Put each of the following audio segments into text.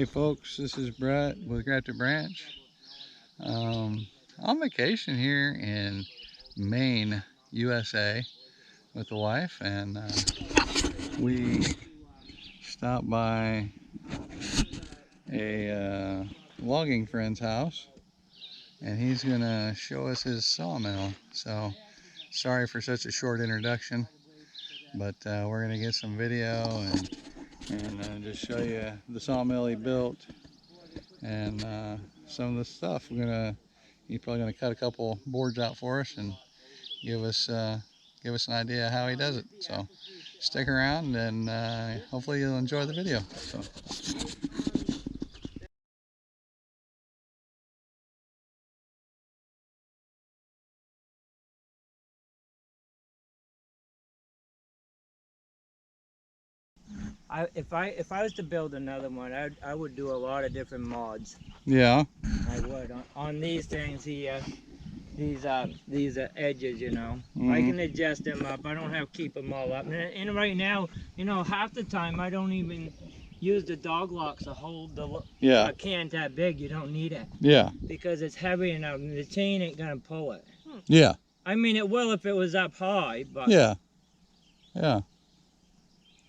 folks, this is Brett with Grafted Branch. On vacation here in Maine, USA with the wife, and we stopped by a logging friend's house, and he's gonna show us his sawmill. So sorry for such a short introduction, but we're gonna get some video and just show you the sawmill he built and some of the stuff. He's probably gonna cut a couple boards out for us and give us an idea how he does it. So stick around, and hopefully you'll enjoy the video. So. If I was to build another one, I would do a lot of different mods. Yeah. I would on these things here, these edges, you know. Mm-hmm. I can adjust them up. I don't have to keep them all up. And right now, you know, half the time I don't even use the dog locks to hold a can that big. You don't need it. Yeah. Because it's heavy enough, and the chain ain't gonna pull it. Yeah. I mean, it will if it was up high, but. Yeah. Yeah.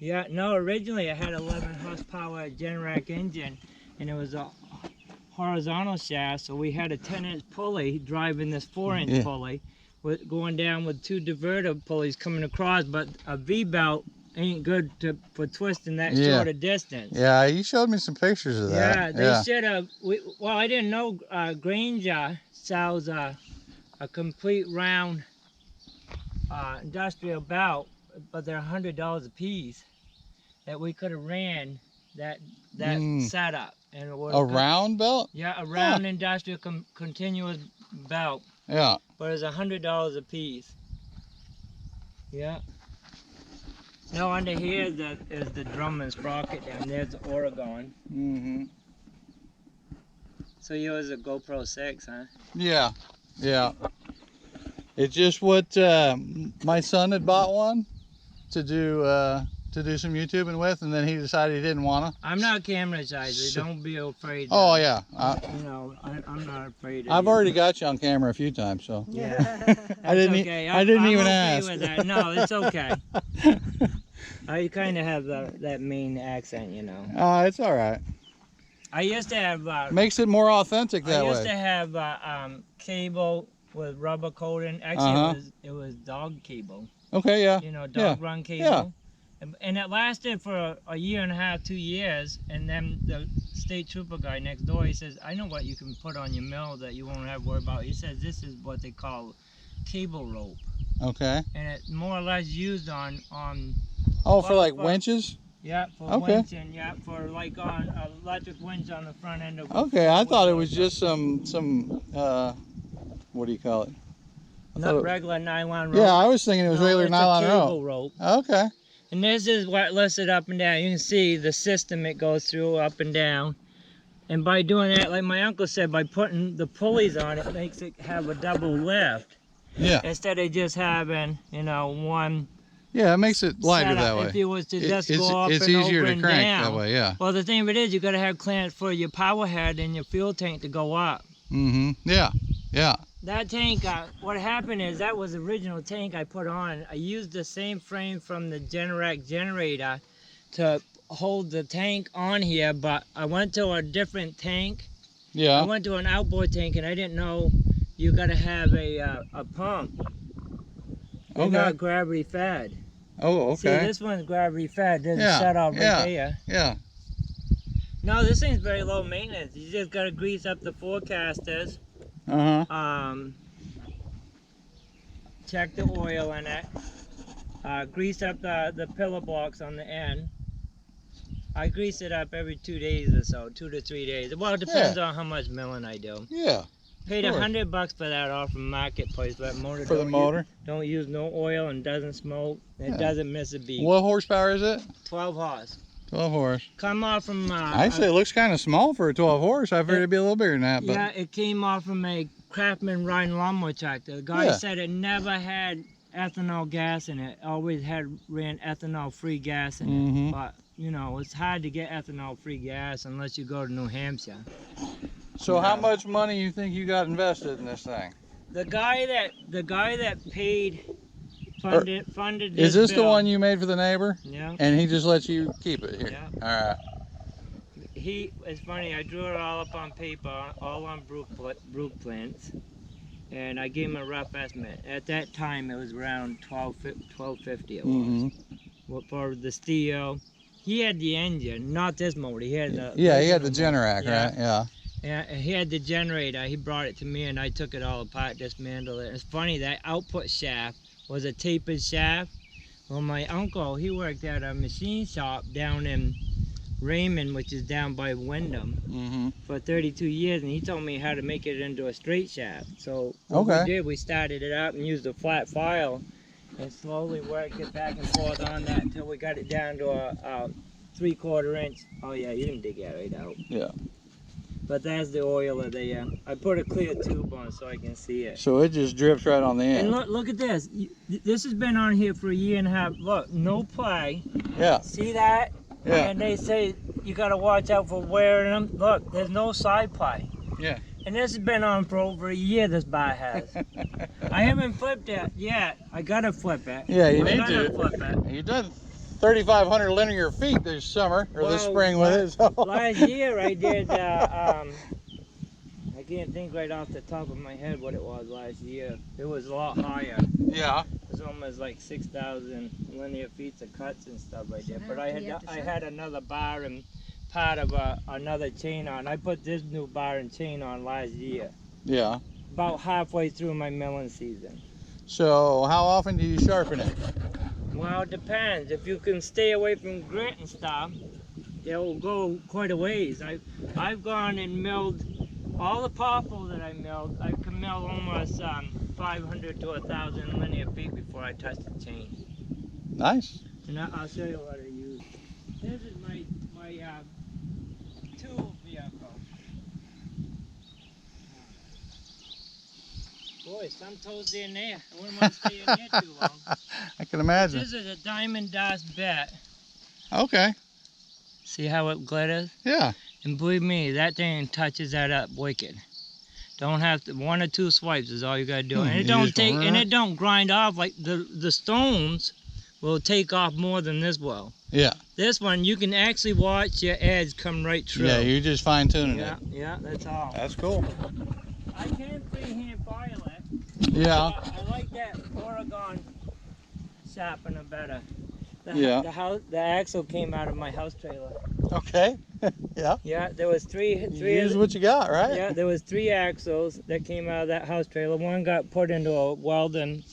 Yeah, no, originally I had 11 horsepower Generac engine, and it was a horizontal shaft, so we had a 10-inch pulley driving this 4-inch pulley, going down with 2 diverter pulleys coming across, but a V-belt ain't good for twisting that short a distance. Yeah, you showed me some pictures of that. Yeah, they should have. Well, I didn't know Granger sells a complete round industrial belt, but they're $100 a piece. That we could have ran that setup, and it was a round belt. Yeah, a round industrial continuous belt. Yeah. But it's $100 a piece. Yeah. No, under here is the drum and sprocket, and there's the Oregon. Mm-hmm. So yours is a GoPro 6, huh? Yeah. Yeah. It's just what my son had bought one to do some YouTubing with, and then he decided he didn't want to. I'm not camera shy, so don't be afraid. Oh yeah. You know, I'm not afraid. I've already got you on camera a few times, so. Yeah. I didn't even ask. With that. No, it's okay. I kind of have that Maine accent, you know. It's all right. I used to have. Makes it more authentic that way. I used to have cable with rubber coating. Actually, it was dog cable. Okay, yeah. You know, dog run cable. Yeah. And it lasted for a year and a half, 2 years, and then the state trooper guy next door, he says, I know what you can put on your mill that you won't have to worry about. He says this is what they call cable rope. Okay. And it's more or less used on oh, for like winches? Yeah, for winching, yeah, for like on electric winch on the front end of. Okay, I thought it was just some what do you call it? Not regular nylon rope. Yeah, I was thinking it was regular nylon cable rope. Okay. And this is what lifts it up and down. You can see the system it goes through up and down. And by doing that, like my uncle said, by putting the pulleys on, it makes it have a double lift. Yeah. Instead of just having, you know, one. Yeah, it makes it lighter that way. If you was to just go up it's and easier over to and crank down. that way, yeah. Well, the thing of it is, you got to have clamps for your power head and your fuel tank to go up. Mm-hmm. Yeah. Yeah. That tank, what happened is that was the original tank I put on. I used the same frame from the Generac generator to hold the tank on here, but I went to a different tank. Yeah. I went to an outboard tank, and I didn't know you got to have a pump. They're not gravity fed. Oh, okay. See, this one's gravity fed. There's a set off right there. Yeah. No, this thing's very low maintenance. You just got to grease up the forecasters. Check the oil in it. Grease up the pillar blocks on the end. I grease it up every 2 days or so, 2 to 3 days. Well, it depends on how much milling I do. Yeah. Paid $100 for that off from Marketplace. That motor. For the motor? Don't use no oil and doesn't smoke. It doesn't miss a beat. What horsepower is it? 12 horse. 12 horse. Come off from. Actually, it looks kind of small for a 12 horse. I figured it'd be a little bigger than that. But. Yeah, it came off from a Craftsman riding lawnmower tractor. The guy said it never had ethanol gas in it. Always ran ethanol-free gas in it. But you know, it's hard to get ethanol-free gas unless you go to New Hampshire. So how much money you think you got invested in this thing? The guy that funded Is this the bill, one you made for the neighbor? Yeah. And he just lets you keep it here? Yeah. All right. It's funny, I drew it all up on paper, all on brook plants, and I gave him a rough estimate. At that time, it was around $12.50 it was. For the steel. He had the engine, not this motor. He had the he had the Generac, right? Yeah. Yeah, he had the generator. He brought it to me, and I took it all apart, dismantled it. It's funny, that output shaft was a tapered shaft. Well, my uncle, he worked at a machine shop down in Raymond, which is down by Wyndham, for 32 years, and he told me how to make it into a straight shaft. So what we did, we started it up and used a flat file and slowly worked it back and forth on that until we got it down to a 3/4 inch. Oh yeah, you can dig that right out. Yeah. But that's the oil of the, I put a clear tube on so I can see it. So it just drips right on the end. And look at this. This has been on here for a year and a half. Look, no play. Yeah. See that? Yeah. And they say you got to watch out for wearing them. Look, there's no side ply. Yeah. And this has been on for over a year, this bar has. I haven't flipped it yet. I got to flip it. Yeah, you need to. Flip it. You've done 3,500 linear feet this summer, or this spring with it. So. Last year I did, I can't think right off the top of my head what it was last year. It was a lot higher. Yeah. It was almost like 6,000 linear feet of cuts and stuff right there. But I had another bar and part of another chain on. I put this new bar and chain on last year. Yeah. About halfway through my milling season. So how often do you sharpen it? Well, it depends. If you can stay away from grit and stuff, it'll go quite a ways. I've gone and milled all the popple that I milled. I can mill almost 500 to 1,000 linear feet before I touch the chain. Nice. And I'll show you what I use. This is my tool vehicle. Boy, some toes in there. I wouldn't want to stay in there too long. I can imagine. This is a diamond dust bit. Okay. See how it glitters? Yeah. And believe me, that thing touches that up wicked. Don't have to, 1 or 2 swipes is all you gotta do. And it don't grind off like the stones will take off more than this will. Yeah. This one, you can actually watch your edge come right through. Yeah, you're just fine tuning it. Yeah, that's all. That's cool. I can freehand file it. Yeah. I like that Oregon sharpener better. The axle came out of my house trailer. Okay. Yeah. Yeah, there was three. Use what you got, right? Yeah, there was 3 axles that came out of that house trailer. One got put into a welding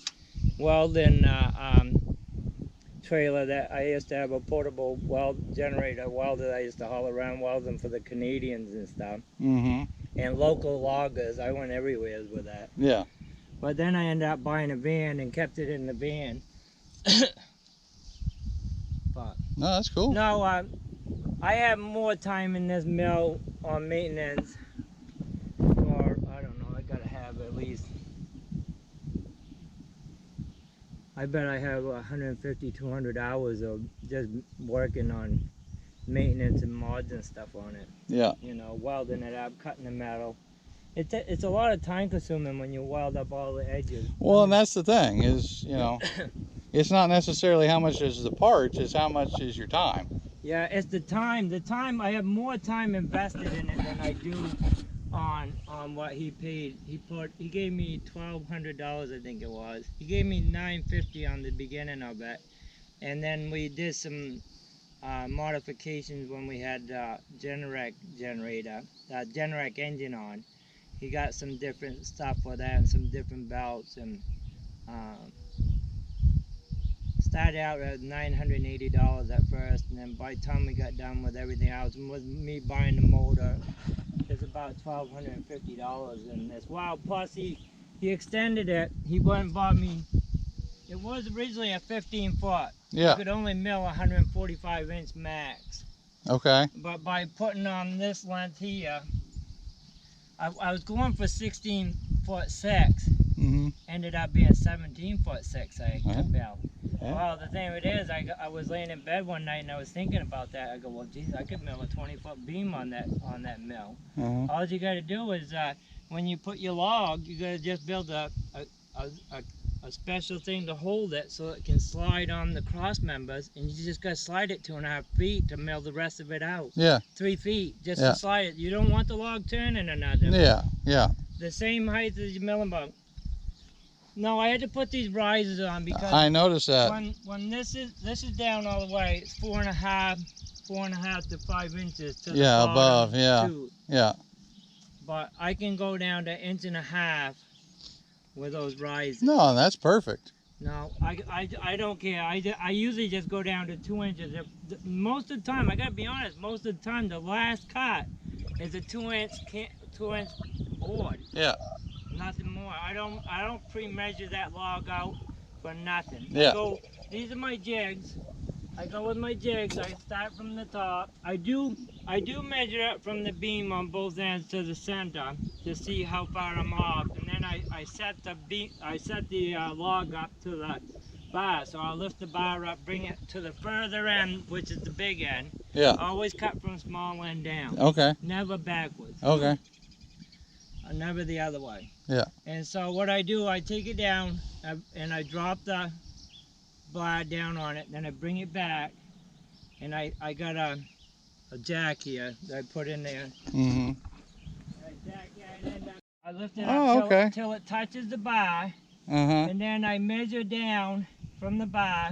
trailer that I used to have, a portable generator welder I used to haul around welding for the Canadians and stuff. And local loggers. I went everywhere with that. Yeah. But then I ended up buying a van and kept it in the van. But No, that's cool. no, I have more time in this mill on maintenance. Or I don't know. I gotta have at least. I bet I have 150, 200 hours of just working on maintenance and mods and stuff on it. Yeah. You know, welding it up, cutting the metal. It's a lot of time consuming when you weld up all the edges. Well, and that's the thing is, you know, it's not necessarily how much is the parts, it's how much is your time. Yeah, it's the time. The time, I have more time invested in it than I do on what he paid. He gave me $1,200, I think it was. He gave me $950 on the beginning of it, and then we did some modifications when we had Generac engine on. He got some different stuff for that and some different belts, and started out at $980 at first, and then by the time we got done with everything else, and with me buying the motor, it's about $1,250 in this. Wow, plus he extended it. He went and bought me, it was originally a 15-foot. Yeah. You could only mill 145-inch max. Okay. But by putting on this length here, I was going for 16 14'6". Ended up being 17'6". I could mill. Yeah. Well, the thing of it is, I was laying in bed one night and I was thinking about that. I go, well, geez, I could mill a 20-foot beam on that mill. All you got to do is when you put your log, you got to just build a special thing to hold it so it can slide on the cross members, and you just got to slide it 2.5 feet to mill the rest of it out. Yeah. 3 feet just to slide it. You don't want the log turning or nothing. Yeah. Yeah. The same height as your milling bunk. No, I had to put these risers on because I noticed that. When this is down all the way, it's 4.5 to 5 inches to the Yeah, bottom above. Yeah. too. Yeah. But I can go down to 1.5 inches with those risers. No, that's perfect. No, I don't care. I usually just go down to 2 inches. Most of the time, I gotta be honest. Most of the time, the last cut is a 2-inch board. Yeah. Nothing more. I don't pre-measure that log out for nothing. Yeah. These are my jigs. I go with my jigs. I start from the top. I do measure it from the beam on both ends to the center to see how far I'm off, and then I set the log up to the bar. So I'll lift the bar up, bring it to the further end, which is the big end. Yeah. Always cut from small end down. Okay. Never backwards. Okay. Never the other way. Yeah. And so what I do, I take it down and I drop the bar down on it, then I bring it back, and I got a jack here that I put in there. I lift it up till it touches the bar, and then I measure down from the bar.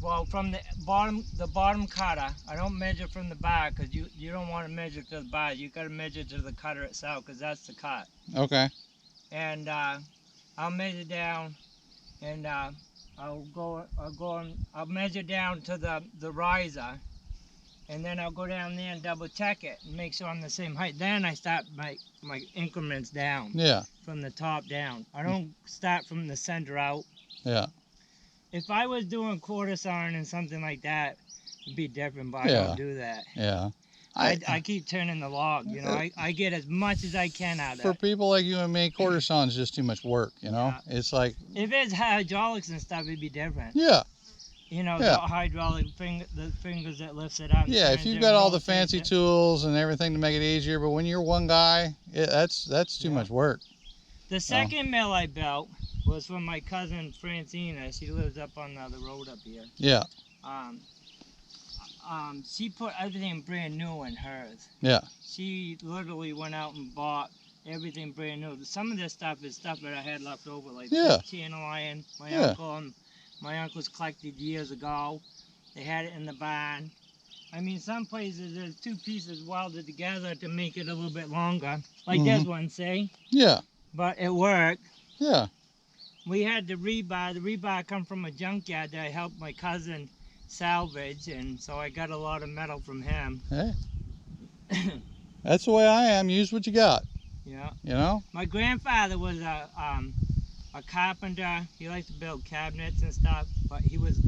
Well, from the bottom cutter. I don't measure from the bar because you don't want to measure to the bar. You got to measure to the cutter itself because that's the cut. Okay. And I'll measure down, and I'll measure down to the riser, and then I'll go down there and double check it and make sure I'm the same height. Then I start my increments down. Yeah. From the top down. I don't start from the center out. Yeah. If I was doing quarter sawing and something like that, it'd be different, but I don't do that. Yeah. I keep turning the log, you know. I get as much as I can out of it. For people like you and me, quarter sawing is just too much work, you know? Yeah. It's like... If it's hydraulics and stuff, it'd be different. Yeah. You know, the hydraulic the fingers that lifts it up. Yeah, if you've got all the fancy tools and everything to make it easier, but when you're one guy, that's too much work. The second mill I built was from my cousin Francina. She lives up on the road up here. Yeah. She put everything brand new in hers. Yeah. She literally went out and bought everything brand new. Some of this stuff is stuff that I had left over, like channel iron. My uncle's collected years ago. They had it in the barn. I mean, some places there's 2 pieces welded together to make it a little bit longer, like this one, see? Yeah. But it worked. Yeah. We had the rebar. The rebar come from a junkyard that I helped my cousin salvage, and so I got a lot of metal from him. Hey. That's the way I am. Use what you got. Yeah. You know? My grandfather was a carpenter. He liked to build cabinets and stuff, but he was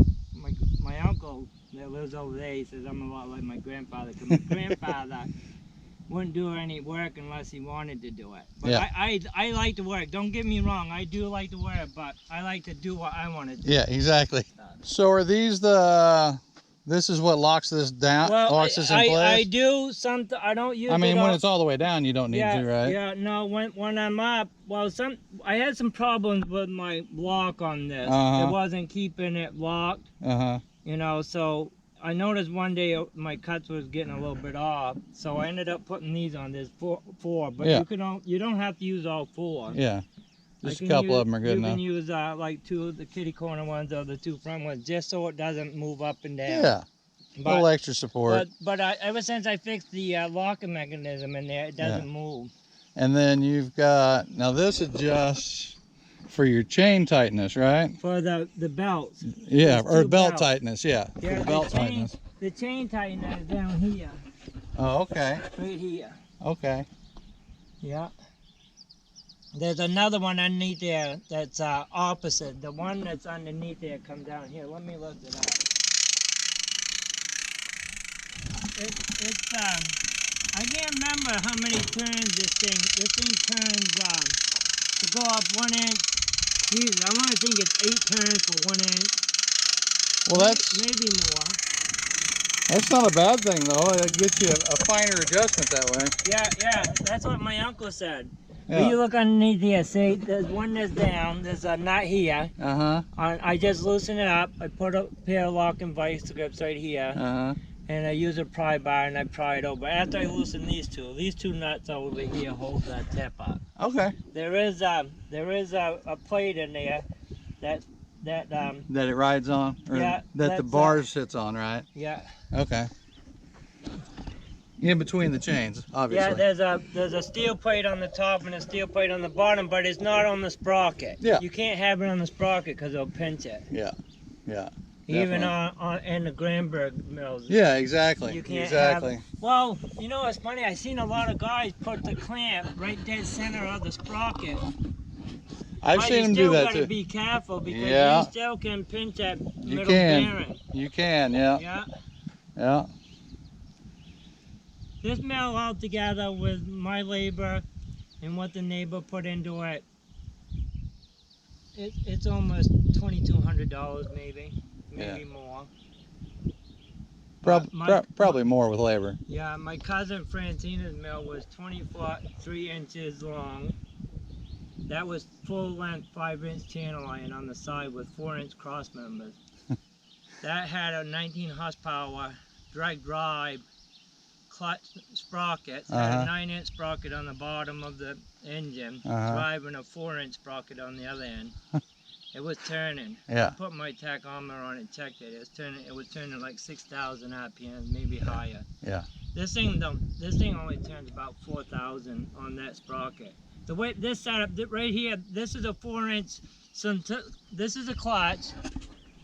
my uncle that lives over there. He says I'm a lot like my grandfather, because my grandfather wouldn't do any work unless he wanted to do it. But I like to work. Don't get me wrong. I do like to work, but I like to do what I want to do. Yeah, exactly. So are these this is what locks this down, locks this in place? I do something. I don't use. I mean, when it's all the way down, you don't need to, right? Yeah, no. When I'm up, well, I had some problems with my lock on this. It wasn't keeping it locked. You know, so I noticed one day my cuts was getting a little bit off, so I ended up putting these on. There's four, but you don't have to use all 4. Yeah. Just a couple of them are good enough. You can use like 2 of the kitty corner ones or the 2 front ones, just so it doesn't move up and down. Yeah, a little extra support. But ever since I fixed the locking mechanism in there, it doesn't move. And then you've got, now this adjusts for your chain tightness, right? For the belts. Yeah, or belt tightness, yeah. Yeah, for belt tightness. The chain tightness is down here. Oh, okay. Right here. Okay. Yeah. There's another one underneath there that's opposite. The one that's underneath there comes down here. Let me lift it up. I can't remember how many turns this thing turns go up 1 inch. Jesus, I want to think it's 8 turns for 1 inch. Well, maybe more. that's not a bad thing though. It gets you a finer adjustment that way. Yeah, that's what my uncle said. Yeah. When you look underneath here, see, there's one that's down, there's a nut here. Uh-huh. I just loosen it up, I put a pair of locking vice grips right here, Uh-huh. and I use a pry bar and I pry it over. After I loosen these two nuts over here hold that tip up. Okay. There is a plate in there that That it rides on? Or yeah. that the bar sits on, right? Yeah. Okay. In between the chains, obviously. Yeah, there's a steel plate on the top and a steel plate on the bottom, but it's not on the sprocket. Yeah. You can't have it on the sprocket because it'll pinch it. Yeah. Yeah. Even definitely. in the Granberg mills. Yeah, exactly. You can't exactly. Well, you know what's funny? I've seen a lot of guys put the clamp right dead center of the sprocket. I've seen them do that too. You still gotta be careful because Yeah. you still can pinch that You middle can. bearing. You can, yeah. Yeah. Yeah. This mill altogether with my labor and what the neighbor put into it, it's almost $2,200 maybe Yeah. more. Probably more with labor. Yeah, my cousin Francina's mill was 3 inches long. That was full length 5-inch channel iron on the side with 4-inch cross members. That had a 19 horsepower drag drive clutch sprocket, had a 9-inch sprocket on the bottom of the engine, driving a 4-inch sprocket on the other end. It was turning. Yeah. I put my tachometer on it, checked it. It was turning like 6,000 RPM, maybe higher. Yeah. This thing only turns about 4,000 on that sprocket. The way this setup right here, this is a 4-inch. This is a clutch.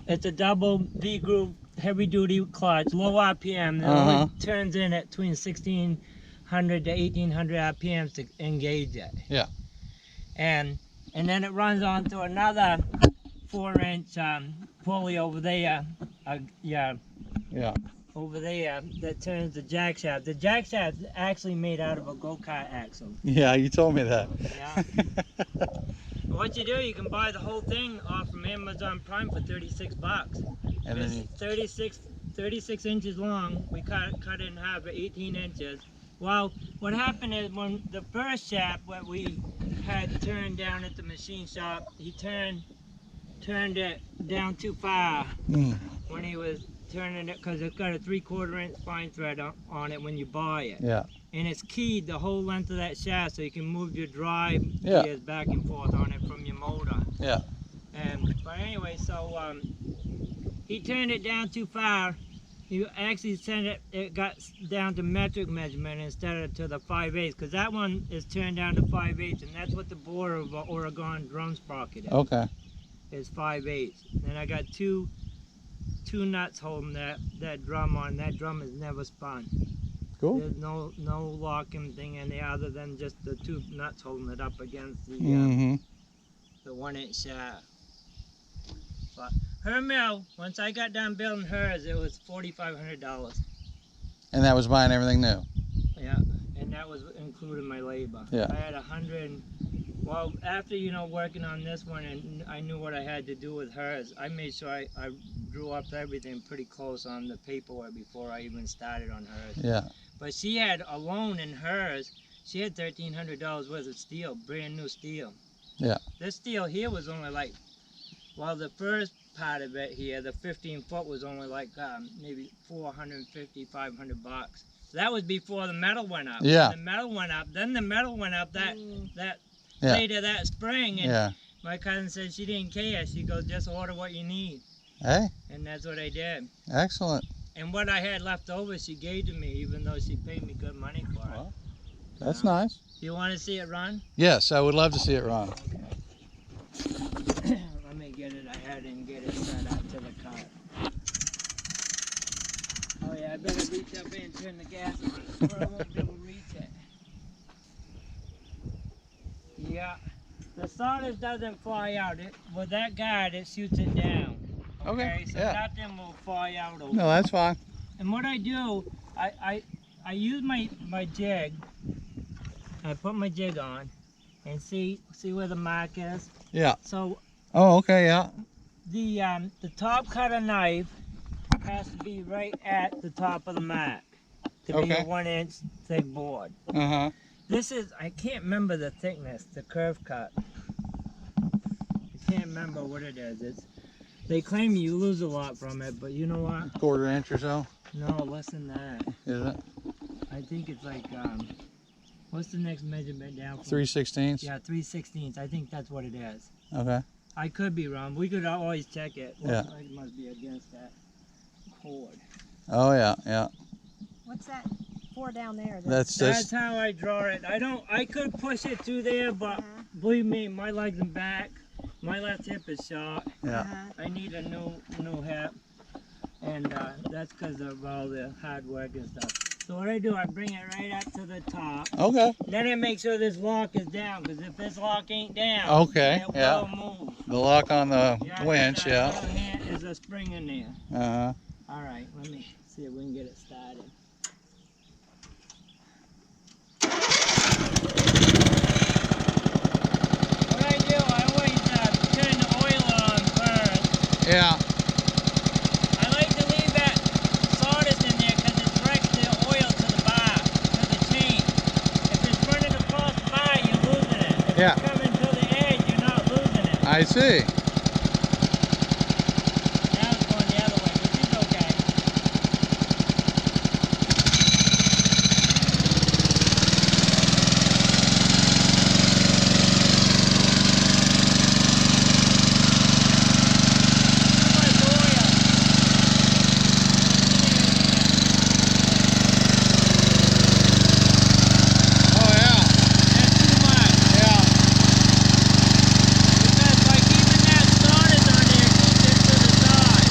It's a double V-groove heavy duty clutch, low RPM. It only turns in at between 1,600 to 1,800 RPMs to engage it. Yeah. And then it runs onto another 4-inch pulley over there. Yeah. Over there that turns the jack shaft. The jack shaft is actually made out of a go-kart axle. Yeah, you told me that. Yeah. What you do, you can buy the whole thing off from Amazon Prime for $36. And it's then 36 inches long. We cut it in half at 18 inches. Well, what happened is when the first shaft that we had turned down at the machine shop, he turned it down too far when he was turning it, because it's got a 3/4 inch spine thread on it when you buy it. Yeah. And it's keyed the whole length of that shaft so you can move your drive gears back and forth on it from your motor. Yeah. But anyway, so he turned it down too far. He actually sent it got down to metric measurement instead of to the 5/8, because that one is turned down to 5/8, and that's what the bore of an Oregon drum sprocket is. Okay. Is 5/8. And I got two nuts holding that drum on. That drum is never spun. Cool. There's no locking thing in there other than just the 2 nuts holding it up against the 1-inch shaft. But her mill, once I got done building hers, it was $4,500. And that was buying everything new. Yeah, and that was including my labor. Yeah. I had 100. Well, after working on this one, and I knew what I had to do with hers, I made sure I drew up everything pretty close on the paperwork before I even started on hers. Yeah. But she had alone in hers, she had $1,300 worth of steel, brand new steel. Yeah. This steel here was only like, well, the first part of it here, the 15-foot was only like maybe $450, $500. So that was before the metal went up. Yeah. When the metal went up, then the metal went up later that spring, and my cousin said she didn't care. She goes, just order what you need. Hey. And that's what I did. Excellent. And what I had left over, she gave to me, even though she paid me good money for it. Well, that's nice. Do you want to see it run? Yes, I would love to see it run. Okay. Let me get it ahead and get it set up to the car. Oh yeah, I better reach up and turn the gas on, or I won't be able to reach it. Yeah, the sawdust doesn't fly out. With that guide, it shoots it down. Okay, so nothing will fly out over. No, that's fine. And what I do, I use my jig. I put my jig on, and see where the mark is. Yeah. So Oh, okay, yeah. the top cutter knife has to be right at the top of the mark to be a Okay. 1-inch thick board. Uh-huh. This is, I can't remember the thickness, the curve cut. I can't remember what it is. They claim you lose a lot from it, but you know what? 1/4 inch or so, No, less than that. is it? I think it's like, what's the next measurement down from? 3/16? Yeah, 3/16. I think that's what it is. Okay. I could be wrong. We could always check it. Yeah. It must be against that cord. Oh, yeah, yeah. What's that for down there? That's That's how I draw it. I could push it through there, but believe me, my legs and back, my left hip is shot. Yeah. I need a new hip, and that's because of all the hard work and stuff. So what I do, I bring it right up to the top. Okay. Then I make sure this lock is down, because if this lock ain't down, Okay, it yeah. will move. The lock on the winch, There's yeah. a little hand- There's a spring in there. Uh-huh. All right, let me see if we can get it started. What I do, I always turn the oil on first. Yeah. I like to leave that sawdust in there because it directs the oil to the bar, to the chain. If it's running across the bar, you're losing it. If Yeah. it's coming to the edge, you're not losing it. I see. Now it's going the other way, which is okay. Oh, yeah. That's too much. Yeah. Because by keeping that sawdust on there, it keeps it to the side.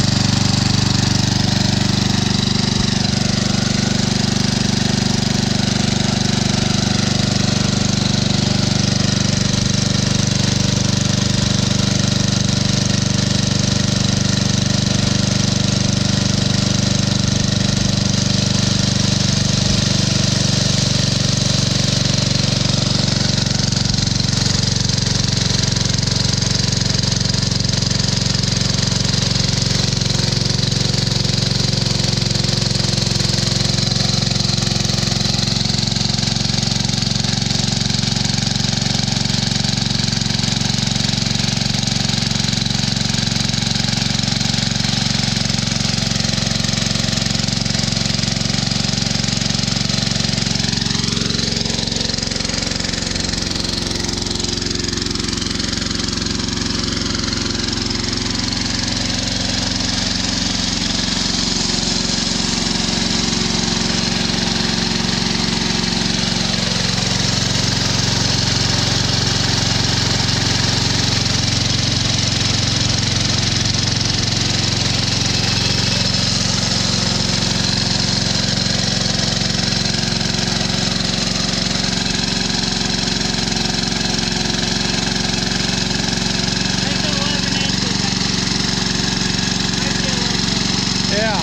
Yeah.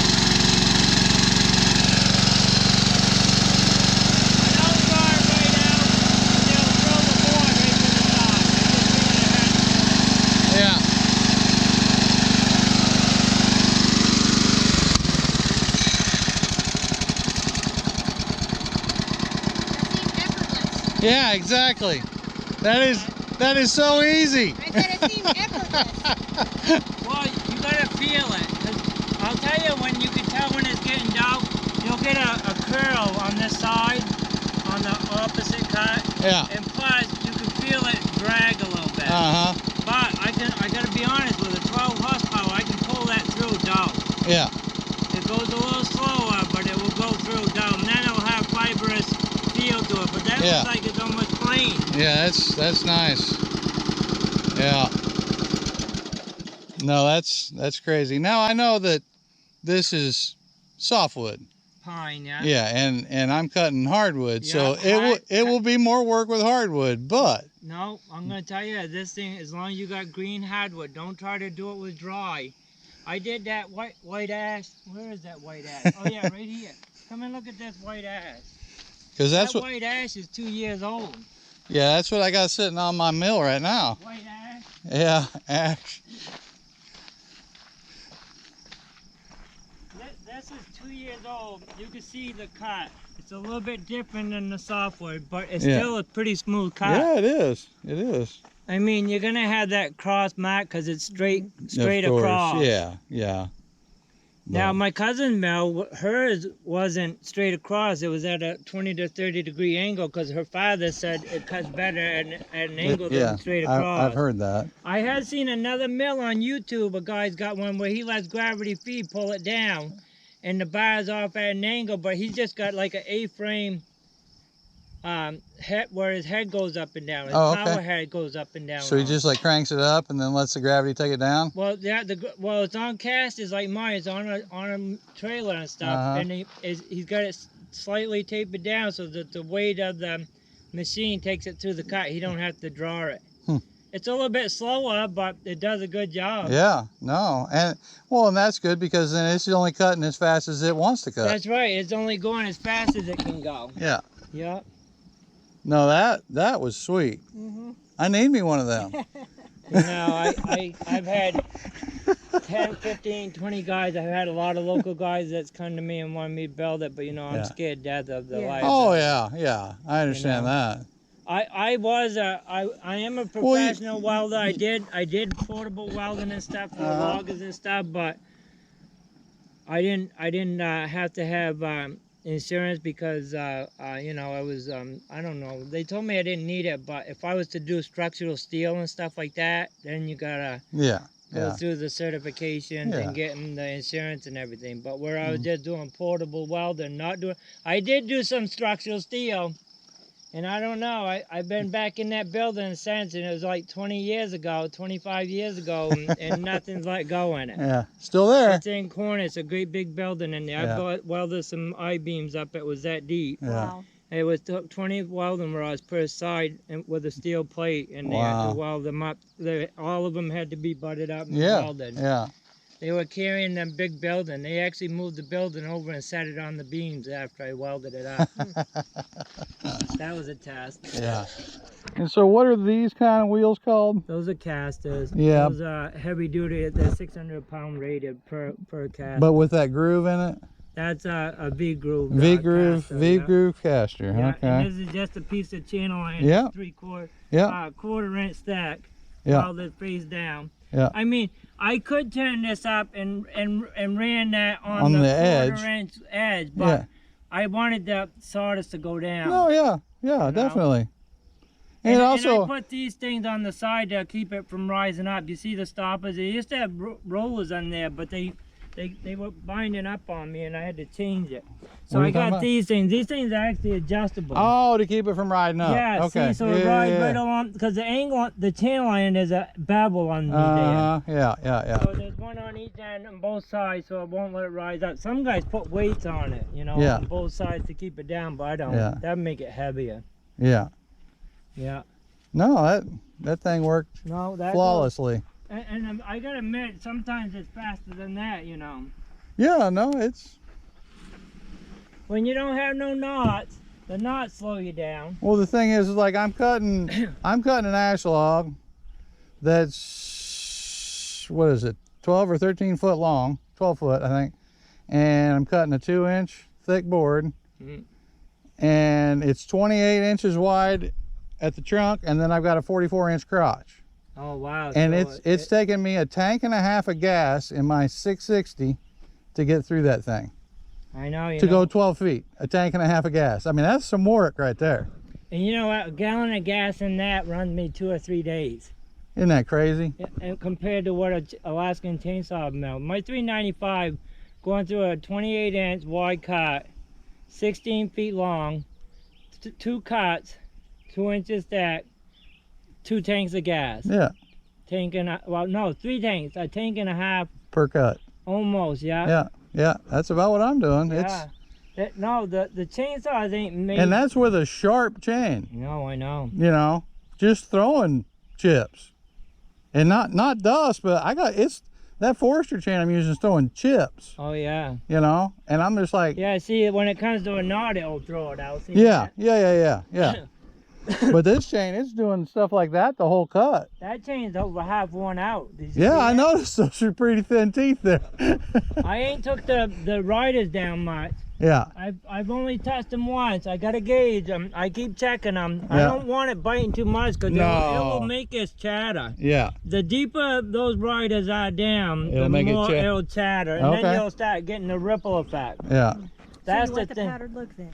Yeah. Yeah, exactly. That is so easy. I said it seemed effortless. Well, you gotta feel it. 'Cause I'll tell you when you can tell when it's getting dark, you'll get a curl on this side, on the opposite cut. Yeah. And plus, you can feel it drag a little bit. Uh-huh. But I gotta be honest, with a 12 horsepower, I can pull that through dull. Yeah. It goes a little slower, but it will go through dull. And then it'll have fibrous feel to it. But that Yeah. looks like it's almost plain. Yeah, that's nice. Yeah. No, that's crazy. Now I know that this is softwood. Pine, yeah? Yeah, and I'm cutting hardwood, so Yeah, it will be more work with hardwood, but No, I'm gonna tell you, this thing, as long as you got green hardwood, don't try to do it with dry. I did that white ash. Where is that white ash? Oh yeah, right here. Come and look at this white ash. because that's That what white ash is 2 years old. Yeah, that's what I got sitting on my mill right now. White ash. Yeah, ash. This is 2 years old. You can see the cut. It's a little bit different than the softwood, but it's Yeah. still a pretty smooth cut. Yeah, it is. It is. I mean, you're gonna have that cross mark because it's straight Of course. across. Yeah, yeah. Now But- my cousin's mill, hers wasn't straight across. It was at a 20 to 30 degree angle because her father said it cuts better at an angle yeah, than straight across. I've heard that. I had seen another mill on YouTube. A guy's got one where he lets gravity feed pull it down, and the bar's off at an angle, but he's just got like an A-frame head where his head goes up and down. His Oh, okay. power head goes up and down. So he on. just like cranks it up and then lets the gravity take it down? Well, yeah, well, it's on casters like mine. It's on a trailer and stuff, and he's got it slightly tapered down so that the weight of the machine takes it through the cut. He don't have to draw it. It's a little bit slower, but it does a good job. Yeah, no. And that's good because then it's only cutting as fast as it wants to cut. That's right. It's only going as fast as it can go. Yeah. Yeah. No, that was sweet. I need me one of them. You know, I've had 10, 15, 20 guys. I've had a lot of local guys that's come to me and wanted me to build it, but you know, I'm Yeah. scared death of the Yeah. life. Oh yeah, yeah. I understand that. I am a professional welder. I did portable welding and stuff for loggers and stuff, but I didn't have to have insurance because you know, I was I don't know. They told me I didn't need it, but if I was to do structural steel and stuff like that, then you gotta Yeah. go Yeah. through the certifications Yeah. and getting the insurance and everything. But where I was just doing portable welding, not doing, I did do some structural steel. And I don't know, I've been back in that building since, and it was like 20 years ago, 25 years ago, and nothing's let go in it. Yeah. Still there. It's in corner, it's a great big building in there. Yeah. I welded some I-beams up, it was that deep. Yeah. Wow. It was 20 welding rods per side and with a steel plate, and they had Wow. to weld them up. All of them had to be butted up and Yeah. welded. Yeah. They were carrying them big building. They actually moved the building over and set it on the beams after I welded it up. That was a test. Yeah. And so what are these kind of wheels called? Those are casters. Yeah. Those are heavy duty. They're 600 pound rated per caster. But with that groove in it? That's a V groove. V-groove, caster, V-groove caster. Yeah. Okay. And this is just a piece of channel iron. Yeah. 3/4 Yeah. quarter-inch stack. Yeah. Welded face down. Yeah. I mean, I could turn this up and ran that On the the edge. quarter-inch edge, but Yeah. I wanted the sawdust to go down. Oh yeah. Yeah, definitely. And also, I put these things on the side to keep it from rising up. You see the stoppers? They used to have rollers on there, but they were binding up on me, and I had to change it. So What are I you talking got about? these things. These things are actually adjustable. oh, to keep it from riding up. Yeah, Okay. see, so it rides right along, because the angle, the channel iron is a bevel on me there. Yeah, yeah, yeah. So there's one on each end on both sides, so it won't let it rise up. Some guys put weights on it, you know, Yeah. on both sides to keep it down, but I don't. Yeah. That would make it heavier. Yeah. Yeah. No, that thing worked No, that flawlessly. And I gotta admit, sometimes it's faster than that, you know. Yeah, no, it's, When you don't have no knots, the knots slow you down. well, the thing is like I'm cutting an ash log that's, what is it, 12 or 13 foot long, 12 foot I think, and I'm cutting a 2-inch thick board, Mhm. and it's 28 inches wide at the trunk, and then I've got a 44-inch crotch, Oh wow! and so it's taken me a tank and a half of gas in my 660 to get through that thing, I know. You to know. go 12 feet, a tank and a half of gas. I mean, that's some work right there. And you know what? A gallon of gas in that runs me 2 or 3 days. Isn't that crazy? And compared to what a Alaskan chainsaw mill. My 395 going through a 28-inch wide cut, 16 feet long, 2 cuts, 2 inches stack, 2 tanks of gas. Yeah, Tank and a, well, no, 3 tanks, a tank and a half, per cut. almost. Yeah. Yeah, yeah, that's about what I'm doing. Yeah. No, the chainsaws ain't made. And that's with a sharp chain, No, I know. you know, just throwing chips. And not dust, but it's that Forester chain I'm using is throwing chips, Oh yeah. you know, and I'm just like, Yeah. See, when it comes to a knot, it'll throw it out. See yeah, that? yeah, yeah, yeah, yeah. But this chain, it's doing stuff like that the whole cut. That chain's over half worn out. Did you Yeah, see I that? noticed those are pretty thin teeth there. I ain't took the riders down much. Yeah. I've only touched them once. I got a gauge them. I keep checking them. I Yeah. don't want it biting too much because it No. will make us chatter. Yeah. The deeper those riders are down, It'll the make it more chat- it'll chatter, and Okay. then you'll start getting the ripple effect. Yeah. That's so you the want the thing. powdered look then.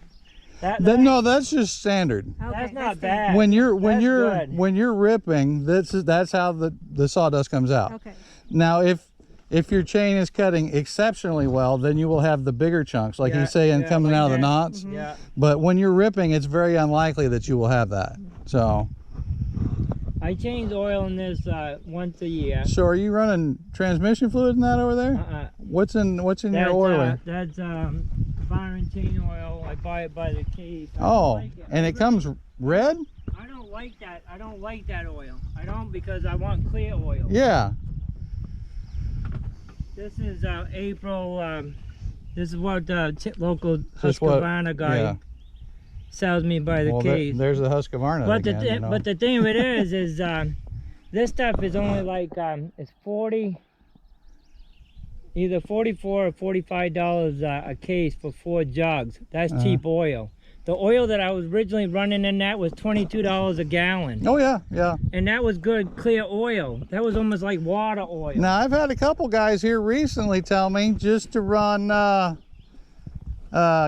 No, that's just standard. Okay, That's not the- bad. When That's good. you're ripping, that's how the sawdust comes out. Okay. Now, if your chain is cutting exceptionally well, then you will have the bigger chunks, like Yeah, you say, and yeah, coming like out of the that. knots. Yeah. But when you're ripping, it's very unlikely that you will have that. So, I change oil in this once a year. so are you running transmission fluid in that over there? What's in your oiler? That's Byron chain oil. I buy it by the case. I don't Oh, like it. and it comes red? I don't like that. I don't like that oil. I don't, because I want clear oil. Yeah. This is April. This is what local Just what- Husqvarna guy yeah. sells me by the Well, case. there's the Husqvarna But again, you know. but the thing of it is this stuff is only like it's 40, either $44 or $45 a case for 4 jugs. That's cheap oil. The oil that I was originally running in that was $22 a gallon, Oh yeah, yeah. and that was good clear oil. That was almost like water oil. Now I've had a couple guys here recently tell me just to run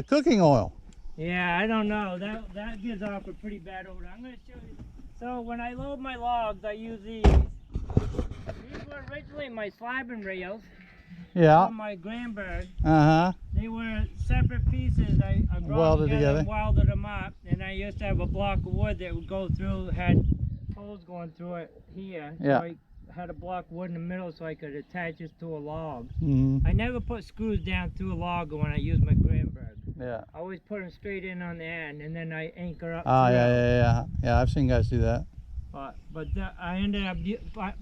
cooking oil. Yeah, I don't know. That gives off a pretty bad odor. I'm gonna show you. So when I load my logs, I use these. These were originally my slabbing rails Yeah. from my Grandberg. Uh-huh. They were separate pieces. I brought Welded them together, together. welded them up, and I used to have a block of wood that would go through, had holes going through it here. Yeah. So I had a block of wood in the middle so I could attach this to a log. Hmm. I never put screws down through a log when I used my Grandberg. Yeah. I always put them straight in on the end, and then I anchor up. Oh, through. yeah. Yeah, I've seen guys do that. But I ended up,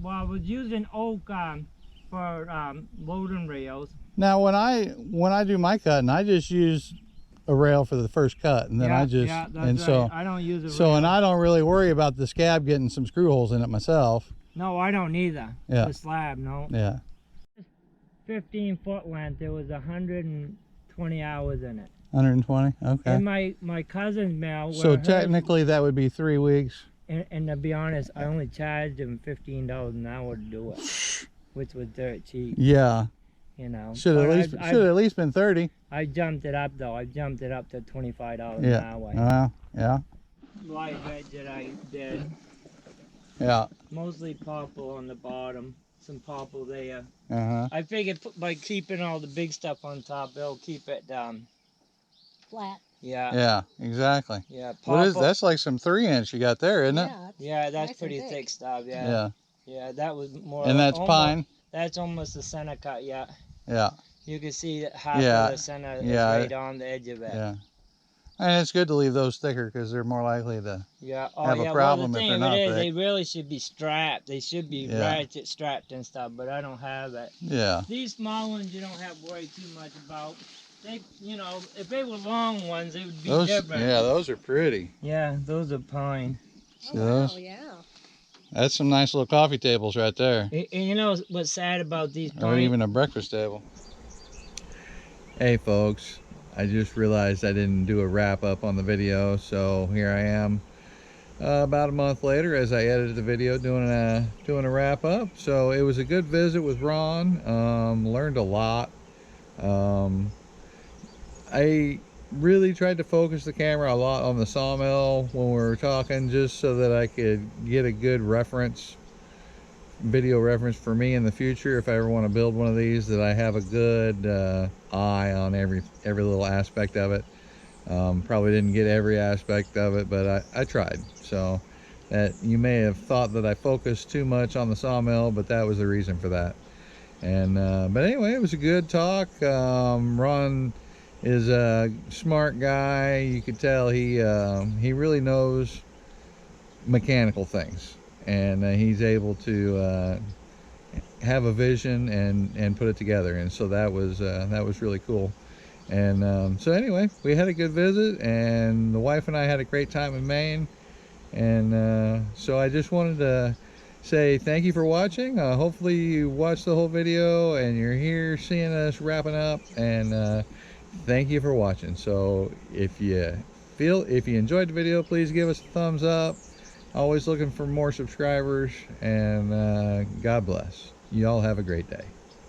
well, I was using oak for loading rails. Now, when I do my cutting, I just use a rail for the first cut, and then I just that's and right. so I don't use a so rail. and I don't really worry about the scab getting some screw holes in it myself. No, I don't either. Yeah. The slab, no. Yeah. 15-foot length. There was 120 hours in it. 120. Okay. And my cousin's mill. So where hers- technically, that would be 3 weeks. and to be honest, I only charged him $15 an hour to do it, which was dirt cheap, Yeah. you know. Should But at least been 30. I jumped it up though. I jumped it up to $25 an Yeah. hour. Yeah. Light veg that I did, Yeah. mostly purple on the bottom, some purple there. Uh-huh. I figured by keeping all the big stuff on top, it'll keep it Flat. yeah. Yeah. Exactly. Yeah, What is purple. that's like some 3-inch you got there, isn't it? Yeah. it's Yeah, that's nice and pretty thick. thick stuff. Yeah. Yeah. Yeah, that was more. And that's almost, pine. That's almost the center cut. Yeah. Yeah. You can see that half Yeah, of the center is yeah, right on the edge of it. Yeah. And it's good to leave those thicker because they're more likely to. Yeah. Oh, Have a yeah. problem well, if the thing they're of it not is, they thick. really should be strapped. They should be Yeah. ratchet strapped and stuff, but I don't have it. Yeah. These small ones you don't have to worry too much about. They, you know, if they were long ones, it would be Those. different. Yeah, those are pretty. Yeah, those are pine. See Oh, those? wow, yeah. That's some nice little coffee tables right there. And you know what's sad about these Or pine? even a breakfast table. Hey folks, I just realized I didn't do a wrap up on the video, so here I am about a month later as I edited the video doing a wrap up. So it was a good visit with Ron. Learned a lot. I really tried to focus the camera a lot on the sawmill when we were talking, just so that I could get a good video reference for me in the future if I ever want to build one of these, that I have a good eye on every little aspect of it. Probably didn't get every aspect of it, but I tried. So that you may have thought that I focused too much on the sawmill, but that was the reason for that. And but anyway, it was a good talk. Ron is a smart guy. You could tell he really knows mechanical things, and he's able to have a vision and put it together. And so that was really cool. And so anyway, we had a good visit, and the wife and I had a great time in Maine. And so I just wanted to say thank you for watching. Hopefully you watched the whole video and you're here seeing us wrapping up, and thank you for watching. So if you enjoyed the video, please give us a thumbs up. Always looking for more subscribers, and God bless. You all have a great day.